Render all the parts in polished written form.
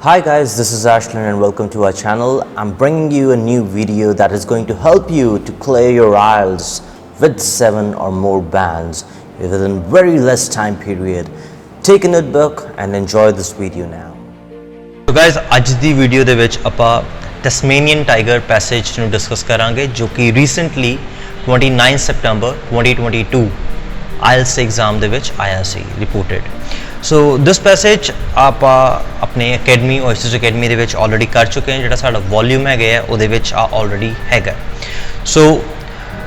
Hi guys, this is Ashland and welcome to our channel. I'm bringing you a new video that is going to help you to clear your IELTS with 7 or more bands within very less time period. Take a notebook and enjoy this video now. So guys, ਅੱਜ ਦੀ video ਦੇ ਵਿੱਚ ਆਪਾਂ ਟੈਸਮੇਨੀਅਨ tiger passage ਨੂੰ discuss ਕਰਾਂਗੇ ਜੋ ਕਿ recently 29 ਸਤੰਬਰ 2022 IELTS exam ਦੇ ਵਿੱਚ ਆਇਆ ਸੀ ਰਿਪੋਰਟਡ। ਸੋ ਦਿਸ ਪੈਸੇਜ ਆਪਾਂ ਆਪਣੇ ਅਕੈਡਮੀ ਓਐਸਿਸ ਅਕੈਡਮੀ ਦੇ ਵਿੱਚ ਆਲਰੇਡੀ ਕਰ ਚੁੱਕੇ ਹਾਂ। ਜਿਹੜਾ ਸਾਡਾ ਵੋਲਿਊਮ ਹੈਗਾ ਹੈ ਉਹਦੇ ਵਿੱਚ ਆ ਆਲਰੇਡੀ ਹੈਗਾ। ਸੋ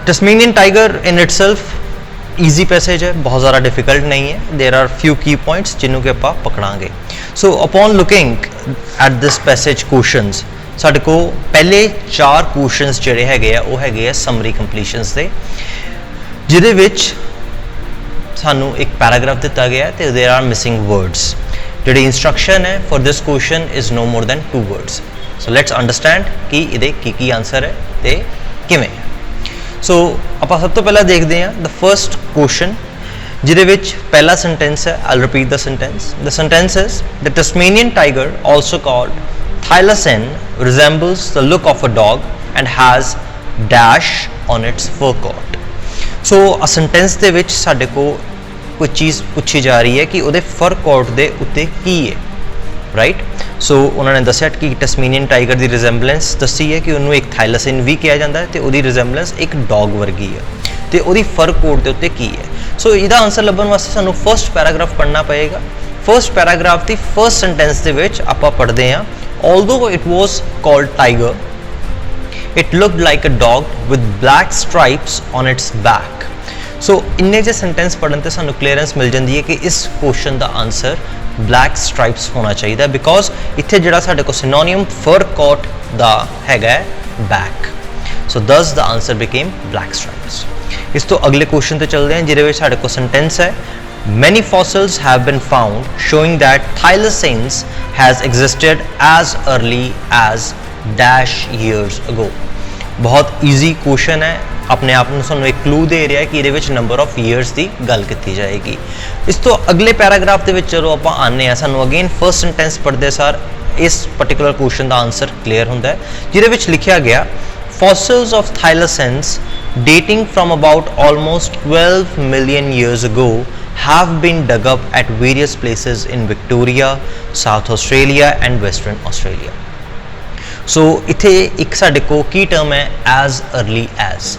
ਟੈਸਮੇਨੀਅਨ ਟਾਈਗਰ ਇਨ ਇਟਸੈਲਫ ਈਜ਼ੀ ਪੈਸੇਜ ਹੈ, ਬਹੁਤ ਜ਼ਿਆਦਾ ਡਿਫਿਕਲਟ ਨਹੀਂ ਹੈ। ਦੇਰ ਆਰ ਫਿਊ ਕੀ ਪੁਆਇੰਟਸ ਜਿਹਨੂੰ ਕਿ ਆਪਾਂ ਪਕੜਾਂਗੇ। So upon looking at this passage questions, ਸਾਡੇ ਕੋਲ ਪਹਿਲੇ 4 ਕੁਐਸਚਨਸ ਜਿਹੜੇ ਹੈਗੇ ਆ ਉਹ ਹੈਗੇ ਆ ਸਮਰੀ ਕੰਪਲੀਸ਼ਨਸ ਦੇ, ਜਿਹਦੇ ਵਿੱਚ ਸਾਨੂੰ ਇੱਕ ਪੈਰਾਗ੍ਰਾਫ ਦਿੱਤਾ ਗਿਆ ਤੇ ਦੇਰ ਆਰ ਮਿਸਿੰਗ ਵਰਡਸ। ਜਿਹੜੀ ਇੰਸਟਰਕਸ਼ਨ ਹੈ for this question is no more than 2 words. So let's understand ਕਿ ਇਹਦੇ ਕੀ ਆਨਸਰ ਹੈ ਤੇ ਕਿਵੇਂ। ਸੋ ਆਪਾਂ ਸਭ ਤੋਂ ਪਹਿਲਾਂ ਦੇਖਦੇ ਹਾਂ ਦ ਫਰਸਟ ਕੁਐਸਚਨ, ਜਿਹਦੇ ਵਿੱਚ ਪਹਿਲਾ ਸੈਂਟੈਂਸ ਹੈ। I'll repeat the sentence. The sentence is the Tasmanian tiger also called thylacine resembles the look of a dog and has dash on its fur coat। ਸੋ ਆ ਸੈਂਟੈਂਸ ਦੇ ਵਿੱਚ ਸਾਡੇ ਕੋਲ ਕੋਈ ਚੀਜ਼ ਪੁੱਛੀ ਜਾ ਰਹੀ ਹੈ ਕਿ ਉਹਦੇ ਫਰ ਕੋਟ ਦੇ ਉੱਤੇ ਕੀ ਹੈ, ਰਾਈਟ। ਸੋ ਉਹਨਾਂ ਨੇ ਦੱਸਿਆ ਕਿ ਟੈਸਮੇਨੀਅਨ ਟਾਈਗਰ ਦੀ ਰਿਜ਼ੈਂਬਲੈਂਸ ਦੱਸੀ ਹੈ ਕਿ ਉਹਨੂੰ ਇੱਕ ਥਾਈਲਾਸੈਨ ਵੀ ਕਿਹਾ ਜਾਂਦਾ ਹੈ ਤੇ ਉਹਦੀ ਰਿਜ਼ੈਂਬਲੈਂਸ ਇੱਕ ਡੌਗ ਵਰਗੀ ਹੈ ਤੇ ਉਹਦੀ ਫਰ ਕੋਟ ਦੇ ਉੱਤੇ ਕੀ ਹੈ। ਸੋ ਇਹਦਾ ਆਨਸਰ ਲੱਭਣ ਵਾਸਤੇ ਸਾਨੂੰ ਫਰਸਟ ਪੈਰਾਗ੍ਰਾਫ ਪੜ੍ਹਨਾ ਪਏਗਾ। ਫਰਸਟ ਪੈਰਾਗ੍ਰਾਫ ਦੀ ਫਰਸਟ ਸੈਂਟੈਂਸ ਦੇ ਵਿੱਚ ਆਪਾਂ ਪੜ੍ਹਦੇ ਹਾਂ, although it was called tiger, it looked like a dog with black stripes on its back। ਸੋ ਇੰਨੇ ਜੇ ਸੈਂਟੈਂਸ ਪੜ੍ਹਨ ਤੇ ਸਾਨੂੰ ਕਲੀਅਰੈਂਸ ਮਿਲ ਜਾਂਦੀ ਹੈ ਕਿ ਇਸ ਕੁਐਸਚਨ ਦਾ ਆਨਸਰ ਬਲੈਕ ਸਟ੍ਰਾਈਪਸ ਹੋਣਾ ਚਾਹੀਦਾ, ਬਿਕੋਜ਼ ਇੱਥੇ ਜਿਹੜਾ ਸਾਡੇ ਕੋਲ ਸਿਨੋਨੀਮ ਫਰ ਕੋਟ ਦਾ ਹੈਗਾ ਬੈਕ। ਸੋ ਦਸ ਦਾ ਆਨਸਰ ਬਿਕੇਮ ਬਲੈਕ ਸਟ੍ਰਾਈਪਸ। ਇਸ ਤੋਂ ਅਗਲੇ ਕੁਐਸਚਨ ਤੇ ਚੱਲਦੇ ਹਾਂ, ਜਿਹਦੇ ਵਿੱਚ ਸਾਡੇ ਕੋਲ ਸੈਂਟੈਂਸ ਹੈ many fossils have been found showing that thylacines has existed as early as dash years ago। ਬਹੁਤ ਈਜ਼ੀ ਕੁਐਸਚਨ ਹੈ, ਆਪਣੇ ਆਪ ਨੂੰ ਸਾਨੂੰ ਇੱਕ ਕਲੂ ਦੇ ਰਿਹਾ ਕਿ ਇਹਦੇ ਵਿੱਚ ਨੰਬਰ ਆਫ ਈਅਰਸ ਦੀ ਗੱਲ ਕੀਤੀ ਜਾਏਗੀ। ਇਸ ਤੋਂ ਅਗਲੇ ਪੈਰਾਗ੍ਰਾਫ ਦੇ ਵਿੱਚ ਜਦੋਂ ਆਪਾਂ ਆਉਂਦੇ ਹਾਂ, ਸਾਨੂੰ ਅਗੇਨ ਫਰਸਟ ਸੈਂਟੈਂਸ ਪੜ੍ਹਦੇ ਸਾਰ ਇਸ ਪਰਟੀਕੁਲਰ ਕੁਐਸਚਨ ਦਾ ਆਨਸਰ ਕਲੀਅਰ ਹੁੰਦਾ ਹੈ, ਜਿਹਦੇ ਵਿੱਚ ਲਿਖਿਆ ਗਿਆ fossils of thylacines dating from about almost 12 million years ago have been dug up at various places in Victoria, South Australia and Western Australia। ਸੋ ਇੱਥੇ ਇੱਕ ਸਾਡੇ ਕੋਲ ਕੀ ਟਰਮ ਹੈ as early as।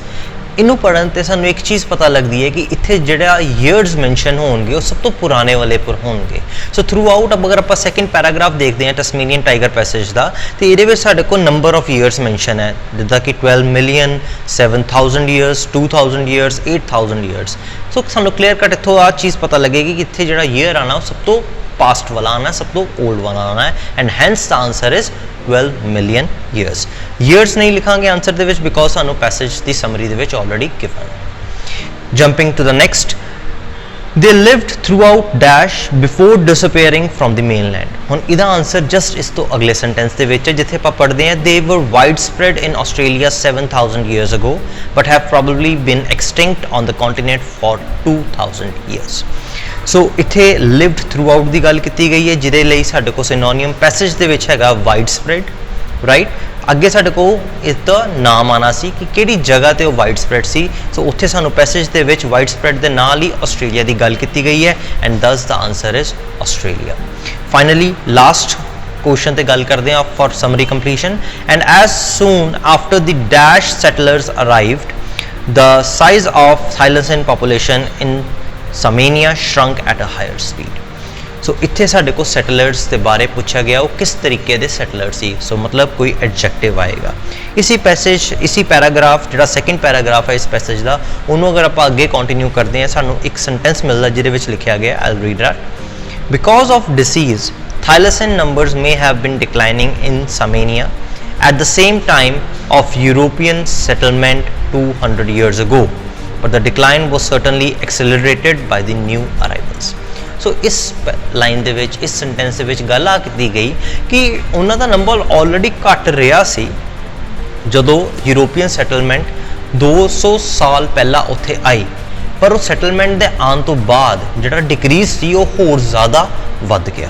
ਇਹਨੂੰ ਪੜ੍ਹਨ ਤੇ ਸਾਨੂੰ ਇੱਕ ਚੀਜ਼ ਪਤਾ ਲੱਗਦੀ ਹੈ ਕਿ ਇੱਥੇ ਜਿਹੜਾ ਈਅਰਸ ਮੈਂਸ਼ਨ ਹੋਣਗੇ ਉਹ ਸਭ ਤੋਂ ਪੁਰਾਣੇ ਵਾਲੇ ਪਰ ਹੋਣਗੇ। ਸੋ ਥਰੂ ਆਊਟ ਅਗਰ ਆਪਾਂ ਸੈਕਿੰਡ ਪੈਰਾਗ੍ਰਾਫ ਦੇਖਦੇ ਹਾਂ ਟੈਸਮੇਨੀਅਨ ਟਾਈਗਰ ਪੈਸੇਜ ਦਾ, ਤੇ ਇਹਦੇ ਵਿੱਚ ਸਾਡੇ ਕੋਲ ਨੰਬਰ ਆਫ ਈਅਰਸ ਮੈਂਸ਼ਨ ਹੈ, ਜਿੱਦਾਂ ਕਿ 12 ਮਿਲੀਅਨ, 7000 ਈਅਰਸ, 2000 ਈਅਰਸ, 8000 ਈਅਰਸ। ਸੋ ਸਾਨੂੰ ਕਲੀਅਰ ਕੱਟ ਇੱਥੋਂ ਆਹ ਚੀਜ਼ ਪਤਾ ਲੱਗੇਗੀ ਕਿ ਇੱਥੇ ਜਿਹੜਾ ਈਅਰ ਆਣਾ ਉਹ ਸਭ ਤੋਂ ਪਾਸਟ ਵਾਲਾ ਆਣਾ, ਸਭ ਤੋਂ ਓਲਡ ਵਾਲਾ ਆਣਾ ਹੈ, ਐਂਡ ਹੈਂਸ ਦਾ answer is 12 million years. Years ਨਹੀਂ ਲਿਖਾਂਗੇ ਆਨਸਰ ਦੇ ਵਿੱਚ ਬਿਕੋਜ਼ ਸਾਨੂੰ ਪੈਸੇਜ ਦੀ ਸਮਰੀ ਦੇ ਵਿੱਚ already given. Jumping to the next, they lived throughout dash before disappearing from the mainland। ਹੁਣ ਇਹਦਾ ਆਨਸਰ ਜਸਟ ਇਸ ਤੋਂ ਅਗਲੇ ਸੈਂਟੈਂਸ ਦੇ ਵਿੱਚ ਹੈ, ਜਿੱਥੇ ਆਪਾਂ ਪੜ੍ਹਦੇ ਹਾਂ they were widespread in Australia 7000 years ago but have probably been extinct on the continent for 2000 years। ਸੋ ਇੱਥੇ lived throughout ਦੀ ਗੱਲ ਕੀਤੀ ਗਈ ਹੈ, ਜਿਹਦੇ ਲਈ ਸਾਡੇ ਕੋਲ ਸਿਨੋਨੀਅਮ ਪੈਸੇਜ ਦੇ ਵਿੱਚ ਹੈਗਾ widespread, ਰਾਈਟ। ਅੱਗੇ ਸਾਡੇ ਕੋਲ ਇਸ ਦਾ ਨਾਮ ਆਣਾ ਸੀ ਕਿ ਕਿਹੜੀ ਜਗ੍ਹਾ ਤੇ ਉਹ ਵਾਈਡ ਸਪਰੈਡ ਸੀ। ਸੋ ਉੱਥੇ ਸਾਨੂੰ ਪੈਸੇਜ ਦੇ ਵਿੱਚ ਵਾਈਡ ਸਪਰੈਡ ਦੇ ਨਾਲ ਹੀ ਆਸਟ੍ਰੇਲੀਆ ਦੀ ਗੱਲ ਕੀਤੀ ਗਈ ਹੈ, ਐਂਡ ਦਸ ਦਾ answer is Australia. Finally last question ਤੇ ਗੱਲ ਕਰਦੇ ਹਾਂ for summary completion, and as soon after the dash settlers arrived the size of thylacine population in Tasmania shrank at a higher speed. So ਇੱਥੇ ਸਾਡੇ ਕੋਲ ਸੈਟਲਰਸ ਦੇ ਬਾਰੇ ਪੁੱਛਿਆ ਗਿਆ, ਉਹ ਕਿਸ ਤਰੀਕੇ ਦੇ ਸੈਟਲਰ ਸੀ। ਸੋ ਮਤਲਬ ਕੋਈ ਐਡਜੈਕਟਿਵ ਆਏਗਾ। ਇਸੀ ਪੈਰਾਗ੍ਰਾਫ ਜਿਹੜਾ ਸੈਕਿੰਡ ਪੈਰਾਗ੍ਰਾਫ ਹੈ ਇਸ ਪੈਸੇਜ ਦਾ, ਉਹਨੂੰ ਅਗਰ ਆਪਾਂ ਅੱਗੇ ਕੰਟੀਨਿਊ ਕਰਦੇ ਹਾਂ, ਸਾਨੂੰ ਇੱਕ ਸੈਂਟੈਂਸ ਮਿਲਦਾ ਜਿਹਦੇ ਵਿੱਚ ਲਿਖਿਆ ਗਿਆ, I'll read that. Because of disease thylacine numbers may have been declining in Samania at the same time of European settlement 200 years ago, but the decline was certainly accelerated by the new arrivals। ਸੋ ਇਸ line ਦੇ ਵਿੱਚ, ਇਸ sentence ਦੇ ਵਿੱਚ ਗੱਲ ਆ ਕੀਤੀ ਗਈ ਕਿ ਉਹਨਾਂ ਦਾ ਨੰਬਰ ਆਲਰੇਡੀ ਘਟ ਰਿਹਾ ਸੀ ਜਦੋਂ ਯੂਰੋਪੀਅਨ ਸੈਟਲਮੈਂਟ 200 ਸਾਲ ਪਹਿਲਾਂ ਉੱਥੇ ਆਈ, ਪਰ ਉਹ ਸੈਟਲਮੈਂਟ ਦੇ ਆਉਣ ਤੋਂ ਬਾਅਦ ਜਿਹੜਾ ਡਿਕਰੀਜ਼ ਸੀ ਉਹ ਹੋਰ ਜ਼ਿਆਦਾ ਵੱਧ ਗਿਆ,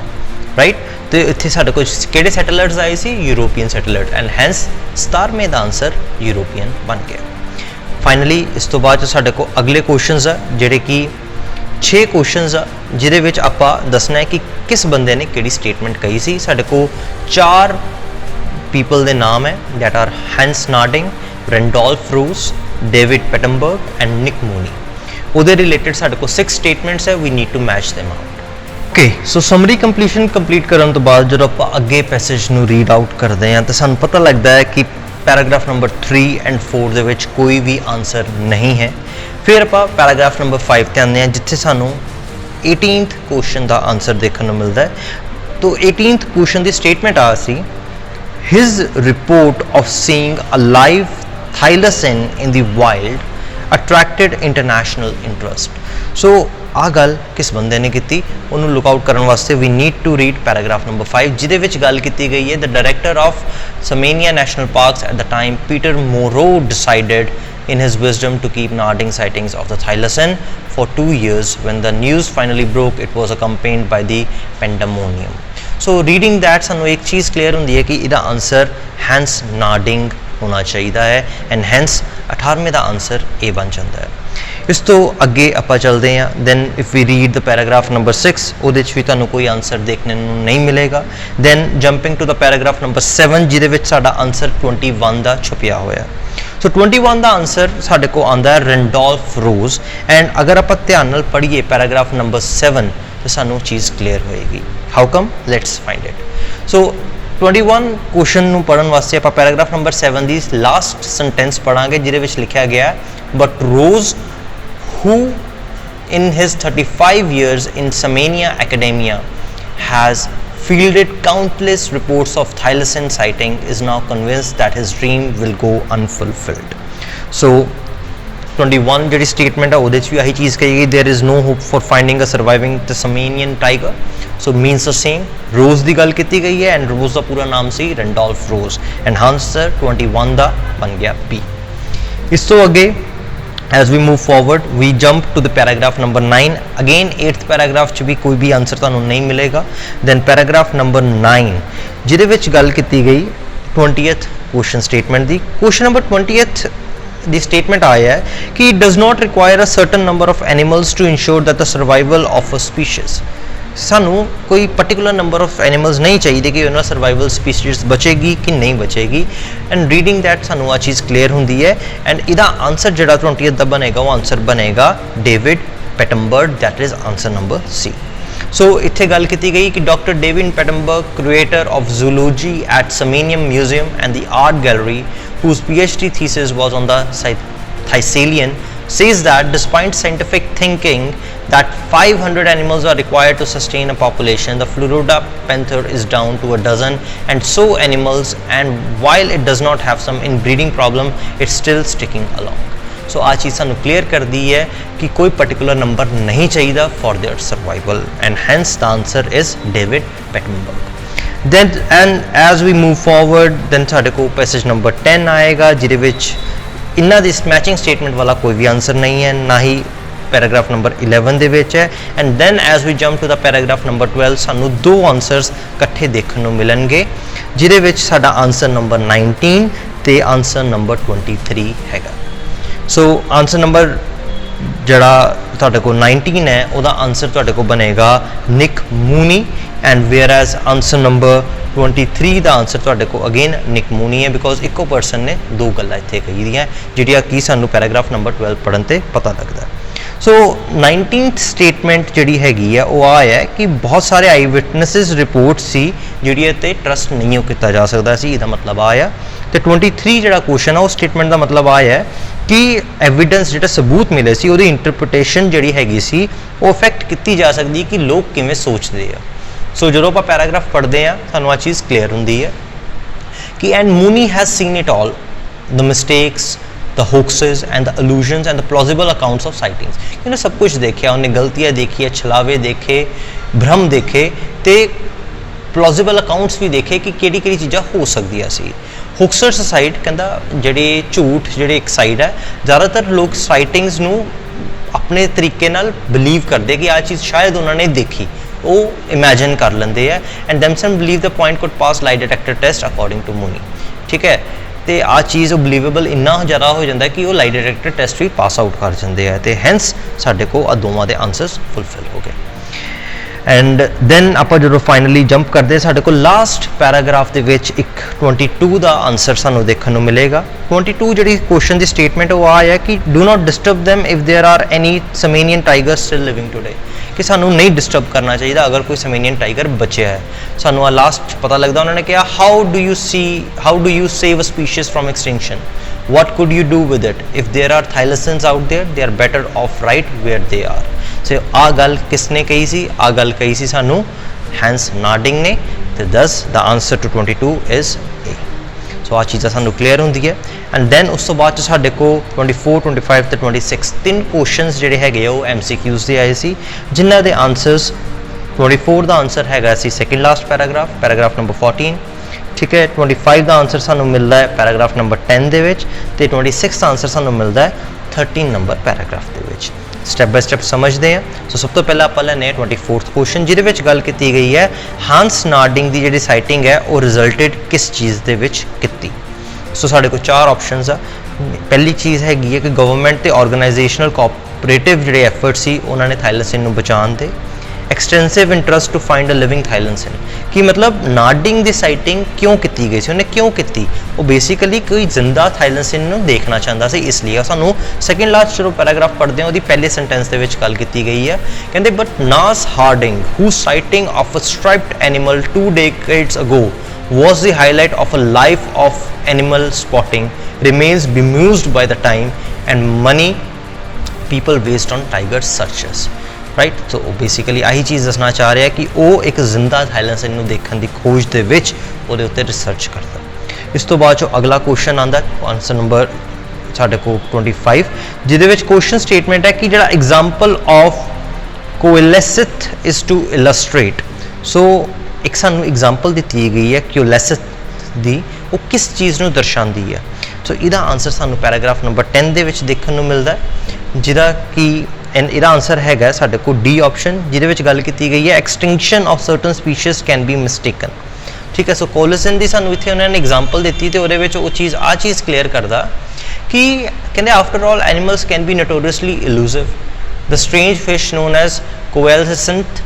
ਰਾਈਟ। तो इत्थे साडे कोल किहड़े सैटेलाइट्स आए सी यूरोपीयन सैटेलाइट एंड हैंस 17वें दा आंसर यूरोपीयन बन गया। फाइनली इस तो बाद साडे को अगले क्वेश्चंस आ जिहड़े कि 6 क्वेश्चंस आ जिहदे विच आपां दसना है कि किस बंदे ने किहड़ी स्टेटमेंट कही सी। साडे को 4 पीपल दे नाम है that are Hans Nording, Randolph Roos, David Pettenberg and Nick Mooney. उहदे रिलेटेड साडे को 6 स्टेटमेंट्स है, we need to match them out. Okay so summary completion complete करने तो बाद जो आप अगे पैसेज नू रीड आउट करते हैं तो सानू पता लगता है कि पैराग्राफ नंबर 3 एंड 4 दे विच कोई भी आंसर नहीं है। फिर आप पैराग्राफ नंबर 5 ते आते हैं जिथे सानू 18th क्वेश्चन का आंसर देखने को मिलता है। तो 18th क्वेश्चन की स्टेटमेंट आ सी his report of seeing a live thylacine in the wild attracted international interest. So आ गल किस बंदे ने की उन्होंने लुकआउट करने वास्ते we need to read paragraph number 5 जिदे विच गल की गई है the director of Tasmania national parks at the time Peter Morrow decided in his wisdom to keep Narding sightings of the thylacine for 2 years. When the news finally broke, it was accompanied by the pandemonium. So reading that सानू एक चीज़ clear होंदी है कि इहदा answer hence नार्डिंग होना चाहिए है and hence 18वें का आंसर ए बन जाता है। इस तो अगे आप चलते हैं then if we read the paragraph number 6 उहदे भी तुहानू कोई आंसर देखने को नहीं मिलेगा। Then jumping to the paragraph number 7 जिहदे विच साडा आंसर 21 का छुपिया होया। सो 21 का आंसर साडे को आंदा है रेंडोल्फ रोज एंड अगर आप ध्यान नाल पढ़िए पैराग्राफ नंबर 7 तो सानू चीज़ क्लियर होएगी। How come let's find it. So 21 question नू पढ़न वास्ते आप पैराग्राफ नंबर 7 की लास्ट सेंटेंस पढ़ांगे जिहदे विच लिखा गया है but Rose who in his 35 years in Samania Academia has fielded countless reports of thylacine sighting is now convinced that his dream will go unfulfilled. So 21 ਜਿਹੜੀ स्टेटमेंट है ਉਹਦੇ ਚ ਵੀ ਆਹੀ ਚੀਜ਼ ਕਹੀ ਗਈ there is no hope for finding a surviving the Samanian tiger. So means the same. रोज ਦੀ ਗੱਲ ਕੀਤੀ ਗਈ ਹੈ and रोज ਦਾ ਪੂਰਾ ਨਾਮ ਸੀ रेंडोल्फ रोज and आंसर 21 ਦਾ ਬਣ ਗਿਆ B। ਇਸ ਤੋਂ ਅੱਗੇ as we move forward we jump to the paragraph number 9 again 8th paragraph च भी कोई भी आंसर तुहानू नहीं मिलेगा। then paragraph number 9 जिहदे विच गल कीती गई 20th क्वेश्चन स्टेटमेंट दी। क्वेश्चन नंबर 20th दी स्टेटमेंट आया है कि it does not require a certain number of animals to ensure that the survival of a species। सानू कोई पर्टिकुलर नंबर ऑफ एनिमल्स नहीं चाहिए कि उन्होंने सर्वाइवल स्पीशीज बचेगी कि नहीं बचेगी एंड रीडिंग दैट सानू आ चीज़ क्लियर होंदी है एंड इहदा आंसर जिहड़ा 20th दा बनेगा वो आंसर बनेगा David Pemberton that is answer number C. So इत्थे गल की गई कि doctor David Pemberton creator of zoology at Tasmanian museum and the art gallery whose PhD thesis was on the Thylacine says that despite scientific thinking that 500 animals are required to sustain a population, the Florida panther is down to a dozen and so animals, and while it does not have some inbreeding problem, it's still sticking along. So आ चीज़ सानू clear कर दी है कि कोई particular number नहीं चाहिए for their survival and hence the answer is David Pemberton. then and as we move forward then साडे को passage number 10 आएगा जिहदे विच इन्ना दी मैचिंग स्टेटमेंट वाला कोई भी आंसर नहीं है ना ही पैराग्राफ नंबर 11 दे विच है and then as we jump to the paragraph number 12 सानू दो आंसर्स इकट्ठे देखने को मिलणगे जिहदे विच साडा आंसर नंबर 19 ते आंसर नंबर 23 हैगा। सो आंसर नंबर जड़ा तुहाडे को 19 है उहदा आंसर तुहाडे को बनेगा Nick Mooney and where as answer number 23 का आंसर तुहाडे को अगेन निक मूनी है बिकॉज इको पर्सन ने दो गल्लां इत्थे कही दियां जिहड़ियां कि सानू पैराग्राफ नंबर 12 पढ़न ते पता लगदा है। सो 19th स्टेटमेंट जिहड़ी हैगी है वो आ है कि बहुत सारे आई विटनेसिस रिपोर्ट सी जिहड़ियां ते ट्रस्ट नहीं हो किया जा सकता सी इहदा मतलब आया तो 23 जिहड़ा क्वेश्चन है उस स्टेटमेंट का मतलब आया है कि एविडेंस जिहड़ा सबूत मिले सी उहदी इंटरप्रिटेशन जिहड़ी हैगी सी वो इफेक्ट की जा सकती कि लोग किवें सोचते हैं। सो जो आप पैराग्राफ पढ़ते हैं सानू आ चीज़ क्लियर होंदी है कि and Mooney has seen it all the mistakes the hoaxes and the illusions and the plausible accounts of sightings. उन्हें सब कुछ देखा उन्हें गलतियाँ देखी छलावे देखे भ्रम देखे तो प्लॉजिबल अकाउंट्स भी देखे कि किहड़ी चीज़ां हो सकदियां सी। होक्सर्स साइट कहता जिहड़े झूठ जिहड़े एक साइड है ज़्यादातर लोग साइटिंग्स नू अपने तरीके नाल बिलीव करते कि आ चीज़ शायद उन्होंने देखी ਉਹ ਇਮੈਜਿਨ ਕਰ ਲੈਂਦੇ ਆ and themselves believe the point could pass lie detector test according to Mooney. ਠੀਕ ਹੈ, ਤੇ ਆ ਚੀਜ਼ ਉਹ ਬਲੀਵੇਬਲ ਇੰਨਾ ਜ਼ਿਆਦਾ ਹੋ ਜਾਂਦਾ ਕਿ ਉਹ ਲਾਈ ਡਿਟੈਕਟਰ ਟੈਸਟ ਵੀ ਪਾਸ ਆਊਟ ਕਰ ਜਾਂਦੇ ਆ ਤੇ ਹੈਂਸ ਸਾਡੇ ਕੋਲ ਆ ਦੋਵਾਂ ਦੇ ਆਨਸਰਸ ਫੁੱਲਫਿਲ ਹੋ ਗਏ। ਐਂਡ ਦੈਨ ਆਪਾਂ ਜਦੋਂ ਫਾਈਨਲੀ ਜੰਪ ਕਰਦੇ ਸਾਡੇ ਕੋਲ ਲਾਸਟ ਪੈਰਾਗ੍ਰਾਫ ਦੇ ਵਿੱਚ ਇੱਕ 22 ਦਾ ਆਨਸਰ ਸਾਨੂੰ ਦੇਖਣ ਨੂੰ ਮਿਲੇਗਾ। 22 ਜਿਹੜੀ ਕੁਐਸਚਨ ਦੀ ਸਟੇਟਮੈਂਟ ਉਹ ਆ ਹੈ ਕਿ do not disturb them if there are any Sumerian tigers still living today, ਕਿ ਸਾਨੂੰ ਨਹੀਂ ਡਿਸਟਰਬ ਕਰਨਾ ਚਾਹੀਦਾ ਅਗਰ ਕੋਈ ਸਮੇਨੀਅਨ ਟਾਈਗਰ ਬਚਿਆ ਹੈ। ਸਾਨੂੰ ਆ ਲਾਸਟ ਪਤਾ ਲੱਗਦਾ ਉਹਨਾਂ ਨੇ ਕਿਹਾ how do you save a species from extinction, what could you do with it if there are thylacines out there, they are better off right where they are। ਸੋ ਆ ਗੱਲ ਕਿਸਨੇ ਕਹੀ ਸੀ? ਆ ਗੱਲ ਕਹੀ ਸੀ ਸਾਨੂੰ ਹੈਂਸ ਨਾਰਡਿੰਗ ਨੇ ਤੇ thus the answer to 22 is A। ਸੋ ਆ ਚੀਜ਼ਾਂ ਸਾਨੂੰ ਕਲੀਅਰ ਹੁੰਦੀ ਹੈ ਐਂਡ ਦੈਨ ਉਸ ਤੋਂ ਬਾਅਦ ਚ ਸਾਡੇ ਕੋਲ 24, 25 ਤੇ 26 ਤਿੰਨ ਕੁਐਸਚਨਸ ਜਿਹੜੇ ਹੈਗੇ ਆ ਉਹ MCQs ਦੇ ਆਏ ਸੀ ਜਿਨ੍ਹਾਂ ਦੇ ਆਨਸਰਸ 24 ਦਾ ਆਨਸਰ ਹੈਗਾ ਸੀ ਸੈਕਿੰਡ ਲਾਸਟ ਪੈਰਾਗ੍ਰਾਫ ਨੰਬਰ 14। ਠੀਕ ਹੈ, 25 ਦਾ ਆਨਸਰ ਸਾਨੂੰ ਮਿਲਦਾ ਹੈ ਪੈਰਾਗ੍ਰਾਫ ਨੰਬਰ 10 ਦੇ ਵਿੱਚ ਤੇ 26 ਦਾ ਆਨਸਰ ਸਾਨੂੰ ਮਿਲਦਾ ਹੈ 13 ਨੰਬਰ ਪੈਰਾਗ੍ਰਾਫ ਦੇ ਵਿੱਚ। ਸਟੈਪ ਬਾਈ ਸਟੈਪ ਸਮਝਦੇ ਹਾਂ। ਸੋ ਸਭ ਤੋਂ ਪਹਿਲਾਂ ਆਪਾਂ ਲੈਣੇ 24th ਕੁਐਸਚਨ ਜਿਹਦੇ ਵਿੱਚ ਗੱਲ ਕੀਤੀ ਗਈ ਹੈ ਹਾਂਸ ਨਾਰਡਿੰਗ ਦੀ ਜਿਹੜੀ ਸਾਈਟਿੰਗ ਹੈ ਉਹ ਰਿਜ਼ਲਟਡ ਕਿਸ ਚੀਜ਼ ਦੇ ਵਿੱਚ ਕੀਤੀ। ਸੋ ਸਾਡੇ ਕੋਲ ਚਾਰ ਆਪਸ਼ਨਸ ਆ। ਪਹਿਲੀ ਚੀਜ਼ ਹੈਗੀ ਹੈ ਕਿ ਗਵਰਨਮੈਂਟ ਤੇ ਆਰਗੇਨਾਈਜੇਸ਼ਨਲ ਕੋਆਪਰੇਟਿਵ ਜਿਹੜੇ ਐਫਰਟ ਸੀ ਉਹਨਾਂ ਨੇ ਥਾਈਲੈਸਿਨ ਨੂੰ ਬਚਾਉਣ ਦੇ। Extensive interest to find a living thylacine, ਕਿ ਮਤਲਬ ਨਾਰਡਿੰਗ ਦੀ ਸਾਈਟਿੰਗ ਕਿਉਂ ਕੀਤੀ ਗਈ ਸੀ, ਉਹਨੇ ਕਿਉਂ ਕੀਤੀ? ਉਹ ਬੇਸਿਕਲੀ ਕੋਈ ਜ਼ਿੰਦਾ ਥਾਈਲੈਸਿਨ ਨੂੰ ਦੇਖਣਾ ਚਾਹੁੰਦਾ ਸੀ, ਇਸ ਲਈ ਸਾਨੂੰ ਸੈਕਿੰਡ ਲਾਸਟ ਜਦੋਂ ਪੈਰਾਗ੍ਰਾਫ ਪੜ੍ਹਦੇ ਹਾਂ ਉਹਦੀ ਪਹਿਲੇ ਸੈਂਟੈਂਸ ਦੇ ਵਿੱਚ ਗੱਲ ਕੀਤੀ ਗਈ ਹੈ। ਕਹਿੰਦੇ but Naarding who sighting of a striped animal 2 decades ago was the highlight of a life of animal spotting remains bemused by the time and money people waste on tiger searches। Right, so ਉਹ basically ਆਹੀ ਚੀਜ਼ ਦੱਸਣਾ ਚਾਹ ਰਿਹਾ ਕਿ ਉਹ ਇੱਕ ਜ਼ਿੰਦਾ ਥਾਈਲੈਸਿਨ ਨੂੰ ਦੇਖਣ ਦੀ ਖੋਜ ਦੇ ਵਿੱਚ ਉਹਦੇ ਉੱਤੇ ਰਿਸਰਚ ਕਰਦਾ। ਇਸ ਤੋਂ ਬਾਅਦ ਜੋ ਅਗਲਾ ਕੁਐਸਚਨ ਆਉਂਦਾ ਆਨਸਰ ਨੰਬਰ ਸਾਡੇ ਕੋਲ 25 ਜਿਹਦੇ ਵਿੱਚ ਕੁਐਸਚਨ ਸਟੇਟਮੈਂਟ ਹੈ ਕਿ ਜਿਹੜਾ ਐਗਜ਼ਾਮਪਲ ਆਫ ਕੋਐਲੈਸਿਥ ਇਜ਼ ਟੂ ਇਲਸਟ੍ਰੇਟ। ਸੋ ਇੱਕ ਸਾਨੂੰ ਐਗਜ਼ਾਮਪਲ ਦਿੱਤੀ ਗਈ ਹੈ ਕੋਐਲੈਸਿਥ ਦੀ, ਉਹ ਕਿਸ ਚੀਜ਼ ਨੂੰ ਦਰਸਾਉਂਦੀ ਹੈ। ਸੋ ਇਹਦਾ ਆਨਸਰ ਸਾਨੂੰ ਪੈਰਾਗ੍ਰਾਫ ਨੰਬਰ 10 ਦੇ ਵਿੱਚ ਦੇਖਣ ਨੂੰ ਮਿਲਦਾ ਜਿਹਦਾ ਕਿ ਇਹਦਾ ਆਨਸਰ ਹੈਗਾ ਸਾਡੇ ਕੋਲ ਡੀ ਆਪਸ਼ਨ ਜਿਹਦੇ ਵਿੱਚ ਗੱਲ ਕੀਤੀ ਗਈ ਹੈ extinction of certain species can be mistaken. ਠੀਕ ਹੈ, ਸੋ ਕੋਲਿਸਨ ਦੀ ਸਾਨੂੰ ਇੱਥੇ ਉਹਨਾਂ ਨੇ ਐਗਜ਼ਾਮਪਲ ਦਿੱਤੀ ਤੇ ਉਹਦੇ ਵਿੱਚ ਉਹ ਚੀਜ਼ ਕਲੀਅਰ ਕਰਦਾ ਕਿ ਕਹਿੰਦੇ after all animals can be notoriously elusive. The strange fish known as coelacanth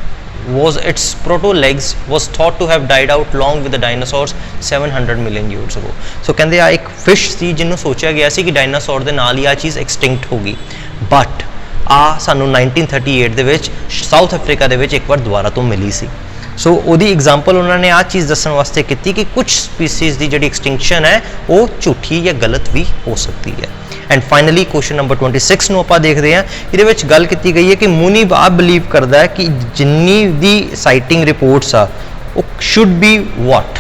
was its proto-legs was thought to have died out along with the dinosaurs 700 million years ago। ਸੋ ਕਹਿੰਦੇ ਆ ਇੱਕ ਫਿਸ਼ ਸੀ ਜਿਹਨੂੰ ਸੋਚਿਆ ਗਿਆ ਸੀ ਕਿ ਡਾਇਨਾਸੌਰ ਦੇ ਨਾਲ ਹੀ ਆ ਚੀਜ਼ ਐਕਸਟਿੰਕਟ ਹੋ ਗਈ, ਬਟ ਆ ਸਾਨੂੰ 1938 ਦੇ ਵਿੱਚ ਸਾਊਥ ਅਫਰੀਕਾ ਦੇ ਵਿੱਚ ਇੱਕ ਵਾਰ ਦੁਬਾਰਾ ਤੋਂ ਮਿਲੀ ਸੀ। ਸੋ ਉਹਦੀ ਐਗਜ਼ਾਮਪਲ ਉਹਨਾਂ ਨੇ ਆ ਚੀਜ਼ ਦੱਸਣ ਵਾਸਤੇ ਕੀਤੀ ਕਿ ਕੁਝ ਸਪੀਸੀਜ਼ ਦੀ ਜਿਹੜੀ ਐਕਸਟਿੰਕਸ਼ਨ ਹੈ ਉਹ ਝੂਠੀ ਜਾਂ ਗਲਤ ਵੀ ਹੋ ਸਕਦੀ ਹੈ। ਐਂਡ ਫਾਈਨਲੀ ਕੁਐਸਚਨ ਨੰਬਰ 26 ਨੂੰ ਆਪਾਂ ਦੇਖਦੇ ਹਾਂ। ਇਹਦੇ ਵਿੱਚ ਗੱਲ ਕੀਤੀ ਗਈ ਹੈ ਕਿ ਮੁਨੀਬ ਆ ਬਿਲੀਵ ਕਰਦਾ ਹੈ ਕਿ ਜਿੰਨੀ ਦੀ ਸਾਈਟਿੰਗ ਰਿਪੋਰਟਸ ਆ ਉਹ ਸ਼ੁੱਡ ਬੀ ਵਾਟ।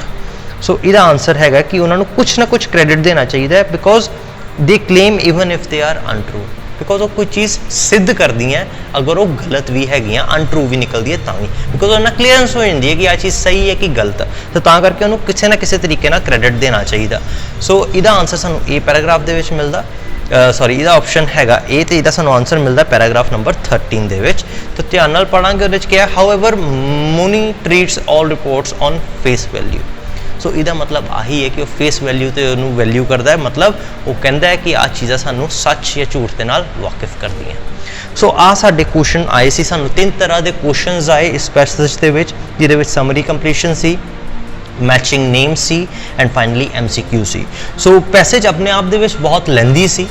ਸੋ ਇਹਦਾ ਆਨਸਰ ਹੈਗਾ ਕਿ ਉਹਨਾਂ ਨੂੰ ਕੁਝ ਨਾ ਕੁਝ ਕ੍ਰੈਡਿਟ ਦੇਣਾ ਚਾਹੀਦਾ ਹੈ because they claim even if they are untrue, because ਉਹ ਕੋਈ ਚੀਜ਼ ਸਿੱਧ ਕਰਦੀਆਂ ਅਗਰ ਉਹ ਗਲਤ ਵੀ ਹੈਗੀਆਂ ਅਨਟਰੂ ਵੀ ਨਿਕਲਦੀ ਹੈ ਤਾਂ ਵੀ, ਬਿਕੋਜ਼ ਉਹਨਾਂ ਕਲੀਅਰੈਂਸ ਹੋ ਜਾਂਦੀ ਹੈ ਕਿ ਆ ਚੀਜ਼ ਸਹੀ ਹੈ ਕਿ ਗਲਤ ਹੈ, ਤਾਂ ਤਾਂ ਕਰਕੇ ਉਹਨੂੰ ਕਿਸੇ ਨਾ ਕਿਸੇ ਤਰੀਕੇ ਨਾਲ ਕ੍ਰੈਡਿਟ ਦੇਣਾ ਚਾਹੀਦਾ। ਸੋ ਇਹਦਾ ਆਨਸਰ ਸਾਨੂੰ ਇਹ ਪੈਰਾਗ੍ਰਾਫ ਦੇ ਵਿੱਚ ਮਿਲਦਾ, ਇਹਦਾ ਆਪਸ਼ਨ ਹੈਗਾ A ਤੇ ਇਹਦਾ ਸਾਨੂੰ ਆਨਸਰ ਮਿਲਦਾ ਪੈਰਾਗ੍ਰਾਫ ਨੰਬਰ 13 ਦੇ ਵਿੱਚ। ਤਾਂ ਧਿਆਨ ਨਾਲ ਪੜਾਂਗੇ ਉਹਦੇ ਵਿੱਚ ਕਿਹਾ however Mooney treats all reports on face value. ਸੋ ਇਹਦਾ ਮਤਲਬ ਆਹੀ ਹੈ ਕਿ ਉਹ ਫੇਸ ਵੈਲਿਊ ਤੇ ਉਹਨੂੰ ਵੈਲਿਊ ਕਰਦਾ ਹੈ, ਮਤਲਬ ਉਹ ਕਹਿੰਦਾ ਹੈ ਕਿ ਆਹ ਚੀਜ਼ਾਂ ਸਾਨੂੰ ਸੱਚ ਜਾਂ ਝੂਠ ਦੇ ਨਾਲ ਵਾਕਿਫ ਕਰਦੀਆਂ। ਸੋ ਆ ਸਾਡੇ ਕੁਐਸਚਨ ਆਏ ਸੀ, ਸਾਨੂੰ ਤਿੰਨ ਤਰ੍ਹਾਂ ਦੇ ਕੁਐਸਚਨਸ ਆਏ ਇਸ ਪੈਸੇਜ ਦੇ ਵਿੱਚ ਜਿਹਦੇ ਵਿੱਚ summary completion C, matching name C and finally MCQ C. So passage ਆਪਣੇ ਆਪ ਦੇ ਵਿੱਚ ਬਹੁਤ ਲੈਂਦੀ ਸੀ,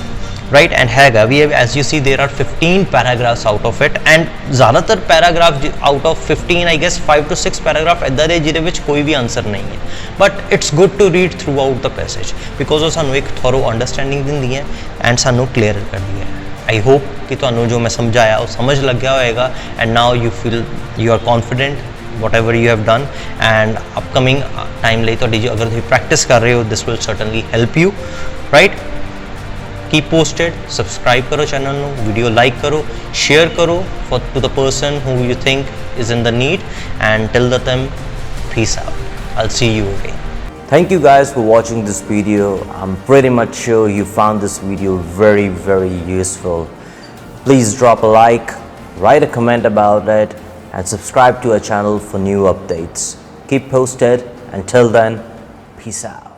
ਰਾਈਟ, ਐਂਡ ਹੈਗਾ ਵੀ as you see there are 15 paragraphs out of it and ਜ਼ਿਆਦਾਤਰ paragraph out of 15 I guess 5 to 6 paragraph ਇੱਦਾਂ ਦੇ ਜਿਹਦੇ ਵਿੱਚ ਕੋਈ ਵੀ ਆਨਸਰ ਨਹੀਂ ਹੈ, but it's good to read throughout the passage because ਉਹ ਸਾਨੂੰ ਇੱਕ ਥੋਰੋ ਅੰਡਰਸਟੈਂਡਿੰਗ ਦਿੰਦੀ ਹੈ ਐਂਡ ਸਾਨੂੰ ਕਲੀਅਰ ਕਰਦੀ ਹੈ। ਆਈ ਹੋਪ ਕਿ ਤੁਹਾਨੂੰ ਜੋ ਮੈਂ ਸਮਝਾਇਆ ਉਹ ਸਮਝ ਲੱਗਿਆ ਹੋਏਗਾ and now you feel you are confident whatever you have done and upcoming time ਲਈ ਤੁਹਾਡੀ ਜੋ ਅਗਰ ਤੁਸੀਂ ਪ੍ਰੈਕਟਿਸ ਕਰ ਰਹੇ ਹੋ this will certainly help you, right? keep posted, subscribe ਕਰੋ ਚੈਨਲ ਨੂੰ, ਵੀਡੀਓ ਲਾਈਕ ਕਰੋ, ਸ਼ੇਅਰ ਕਰੋ to the person who you think is in the need and till the time peace out. I'll see you again. Thank you guys for watching this video. I'm pretty much sure you found this video very useful. Please drop a like, write a comment about it and subscribe to our channel for new updates. Keep posted. Until then, peace out.